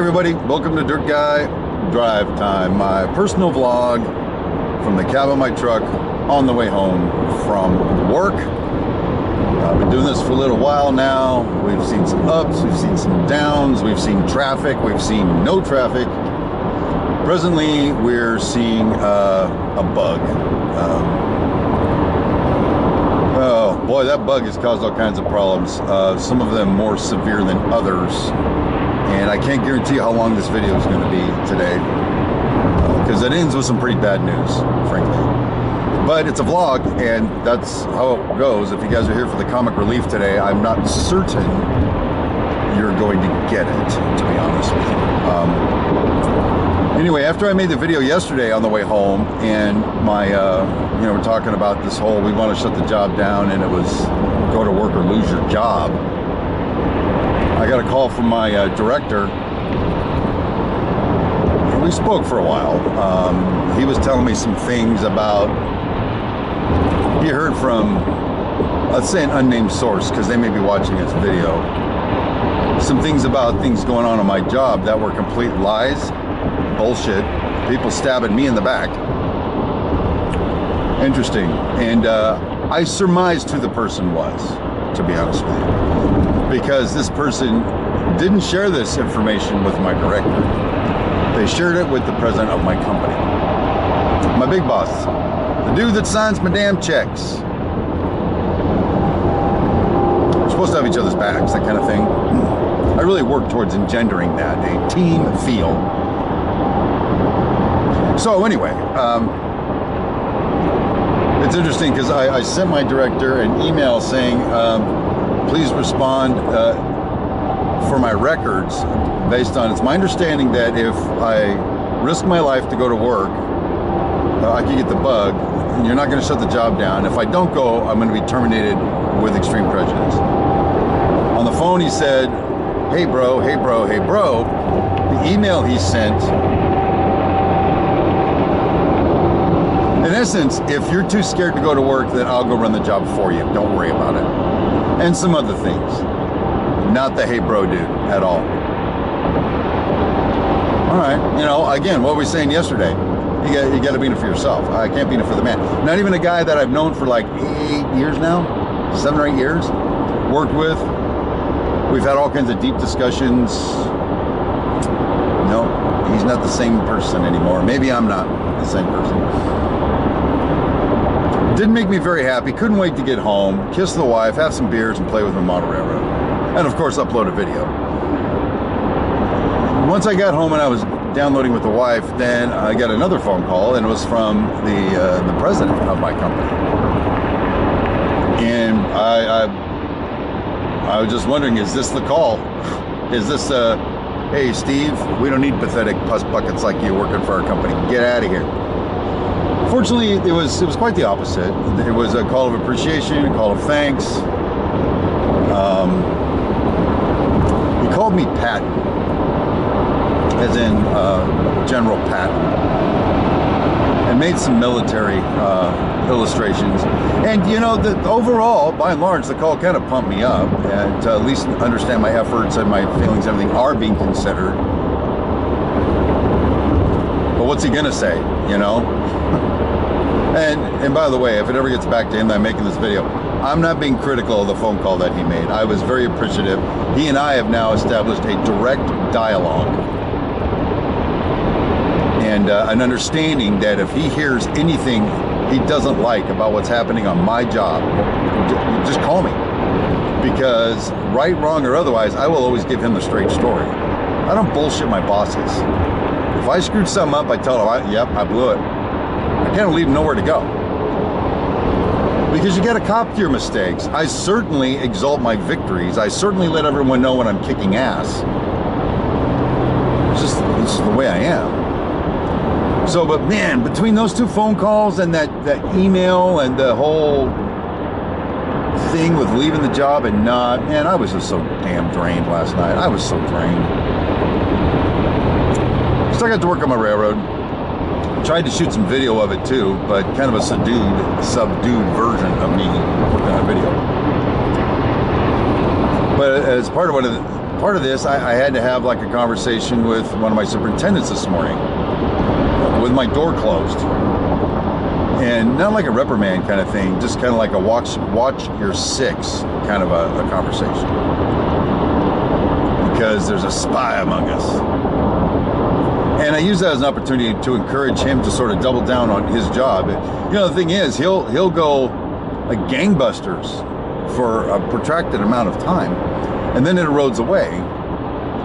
everybody, welcome to Dirt Guy Drive Time, my personal vlog from the cab of my truck on the way home from work. I've been doing this for a little while now. We've seen some ups, we've seen some downs, we've seen traffic, we've seen no traffic. Presently, we're seeing a bug. Oh boy, that bug has caused all kinds of problems. Some of them more severe than others. And I can't guarantee how long this video is going to be today, because it ends with some pretty bad news, frankly. But it's a vlog, and that's how it goes. If you guys are here for the comic relief today, I'm not certain you're going to get it, to be honest with you. Anyway, after I made the video yesterday on the way home, and my, we're talking about this whole, we want to shut the job down, and it was go to work or lose your job. I got a call from my director. We spoke for a while. He was telling me some things about, he heard from, let's say, an unnamed source, because they may be watching this video, some things about things going on my job that were complete lies, bullshit, people stabbing me in the back. Interesting. And I surmised who the person was, to be honest with you, because this person didn't share this information with my director. They shared it with the president of my company, my big boss, the dude that signs my damn checks. We're supposed to have each other's backs, that kind of thing. I really work towards engendering that, a team feel. So anyway, it's interesting because I sent my director an email saying, please respond for my records based on, it's my understanding that if I risk my life to go to work, I could get the bug, and you're not going to shut the job down. If I don't go, I'm going to be terminated with extreme prejudice. On the phone he said, hey bro, hey bro, hey bro. The email he sent, in essence, if you're too scared to go to work, then I'll go run the job for you. Don't worry about it. And some other things. Not the hey bro dude at all. All right, again, what were we saying yesterday? You got to be in it for yourself. I can't be in it for the man. Not even a guy that I've known for like 8 years now, 7 or 8 years, worked with. We've had all kinds of deep discussions. No, he's not the same person anymore. Maybe I'm not the same person. Didn't make me very happy. Couldn't wait to get home, kiss the wife, have some beers, and play with my model railroad. And of course, upload a video. Once I got home and I was downloading with the wife, then I got another phone call, and it was from the president of my company. And I was just wondering, is this the call? Is this hey Steve, we don't need pathetic puss buckets like you working for our company. Get out of here. Fortunately, it was quite the opposite. It was a call of appreciation, a call of thanks. He called me Patton, as in General Patton, and made some military illustrations. And overall, by and large, the call kind of pumped me up, and to at least understand my efforts and my feelings, everything are being considered. But what's he gonna say, And by the way, if it ever gets back to him that I'm making this video, I'm not being critical of the phone call that he made. I was very appreciative. He and I have now established a direct dialogue and an understanding that if he hears anything he doesn't like about what's happening on my job, just call me. Because right, wrong, or otherwise, I will always give him the straight story. I don't bullshit my bosses. If I screwed something up, I tell them, yep, I blew it. I can't leave nowhere to go. Because you got to cop to your mistakes. I certainly exalt my victories. I certainly let everyone know when I'm kicking ass. It's just the way I am. So, but man, between those two phone calls and that email and the whole thing with leaving the job and not, man, I was just so damn drained last night. I was so drained. So I got to work on my railroad. Tried to shoot some video of it too, but kind of a subdued version of me working on a video. But as part of part of this, I had to have like a conversation with one of my superintendents this morning with my door closed. And not like a reprimand kind of thing, just kind of like a watch your six kind of a conversation. Because there's a spy among us. And I use that as an opportunity to encourage him to sort of double down on his job. You know, the thing is, he'll go like gangbusters for a protracted amount of time, and then it erodes away,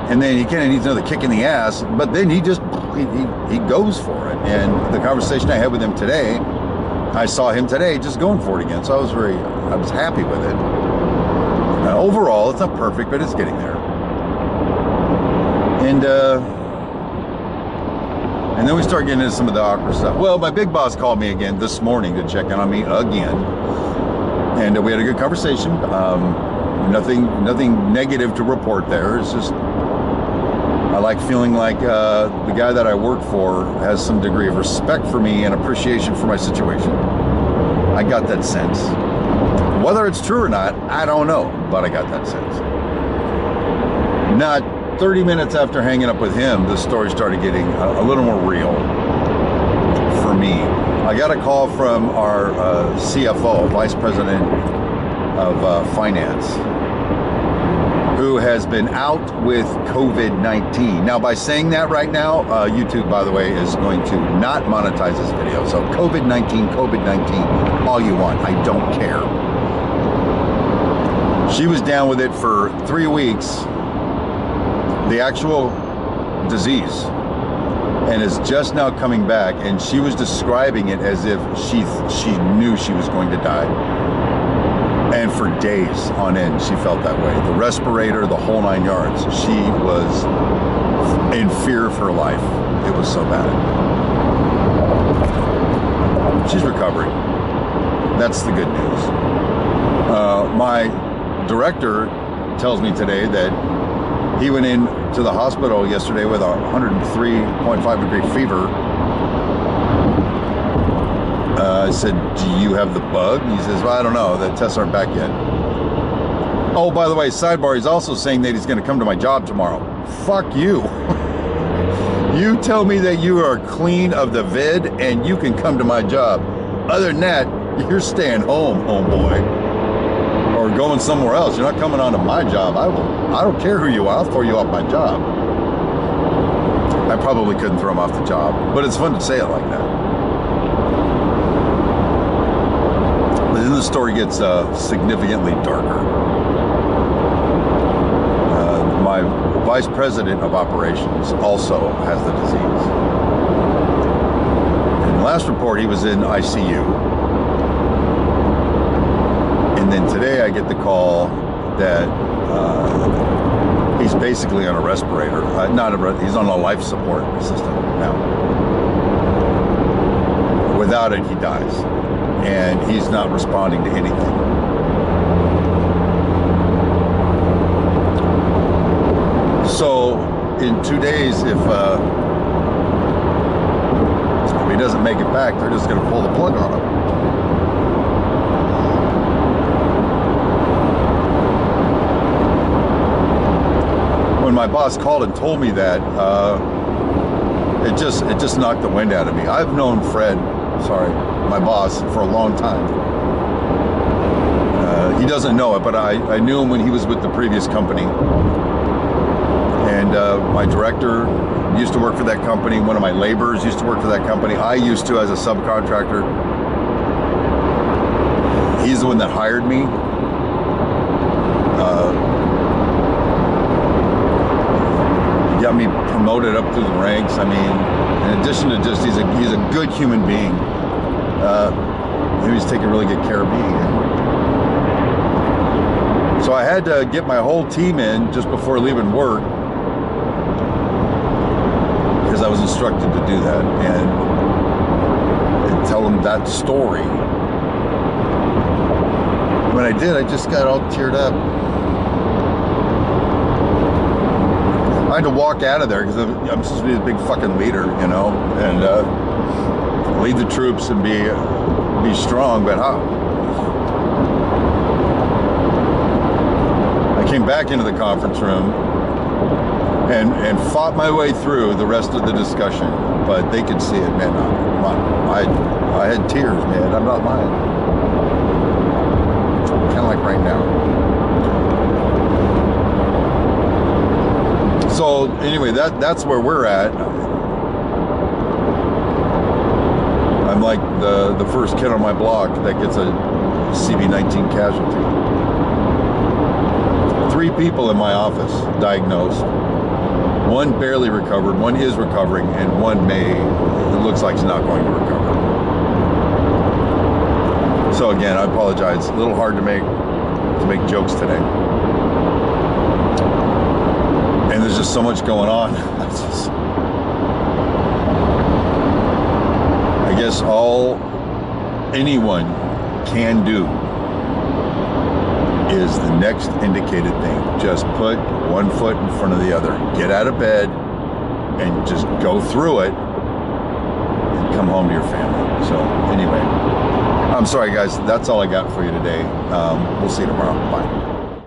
and then he kind of needs another kick in the ass, but then he goes for it. And the conversation I had with him today, I saw him today just going for it again, so I was happy with it. Overall, it's not perfect, but it's getting there. And then we start getting into some of the awkward stuff. Well, my big boss called me again this morning to check in on me again. And we had a good conversation. Nothing negative to report there. It's just, I like feeling like the guy that I work for has some degree of respect for me and appreciation for my situation. I got that sense. Whether it's true or not, I don't know, but I got that sense. Not 30 minutes after hanging up with him, the story started getting a little more real for me. I got a call from our CFO, Vice President of Finance, who has been out with COVID-19. Now, by saying that right now, YouTube, by the way, is going to not monetize this video. So COVID-19, all you want. I don't care. She was down with it for 3 weeks. The actual disease, and is just now coming back, and she was describing it as if she knew she was going to die, and for days on end she felt that way. The respirator, the whole 9 yards. She was in fear of her life. It was so bad. She's recovering. That's the good news. My director tells me today that he went in to the hospital yesterday with a 103.5 degree fever. I said, do you have the bug? He says, well, I don't know. The tests aren't back yet. Oh, by the way, sidebar, he's also saying that he's going to come to my job tomorrow. Fuck you. You tell me that you are clean of the vid and you can come to my job. Other than that, you're staying home, homeboy. Or going somewhere else. You're not coming onto my job. I don't care who you are. I'll throw you off my job. I probably couldn't throw him off the job, but it's fun to say it like that. But then the story gets significantly darker. My vice president of operations also has the disease. In the last report, he was in ICU. And then today I get the call that he's basically on a respirator. He's on a life support system now. Without it, he dies. And he's not responding to anything. So in 2 days, if he doesn't make it back, they're just going to pull the plug on him. When my boss called and told me that, it just knocked the wind out of me. I've known Fred, my boss, for a long time. He doesn't know it, but I knew him when he was with the previous company. And my director used to work for that company. One of my laborers used to work for that company. I used to as a subcontractor. He's the one that hired me. Got me promoted up through the ranks. I mean, in addition to just he's a good human being. He was taking really good care of me. So I had to get my whole team in just before leaving work, because I was instructed to do that and tell them that story. When I did, I just got all teared up. I had to walk out of there because I'm supposed to be a big fucking leader, you know, and lead the troops and be strong. But I came back into the conference room and fought my way through the rest of the discussion. But they could see it, man. I had tears, man. I'm not lying. Kind of like right now. So anyway, that's where we're at. I'm like the first kid on my block that gets a CV-19 casualty. 3 people in my office diagnosed. 1 barely recovered, 1 is recovering, and 1 it looks like he's not going to recover. So again, I apologize. A little hard to make jokes today. And there's just so much going on. I guess all anyone can do is the next indicated thing. Just put 1 foot in front of the other. Get out of bed and just go through it and come home to your family. So anyway, I'm sorry guys, that's all I got for you today. We'll see you tomorrow. Bye.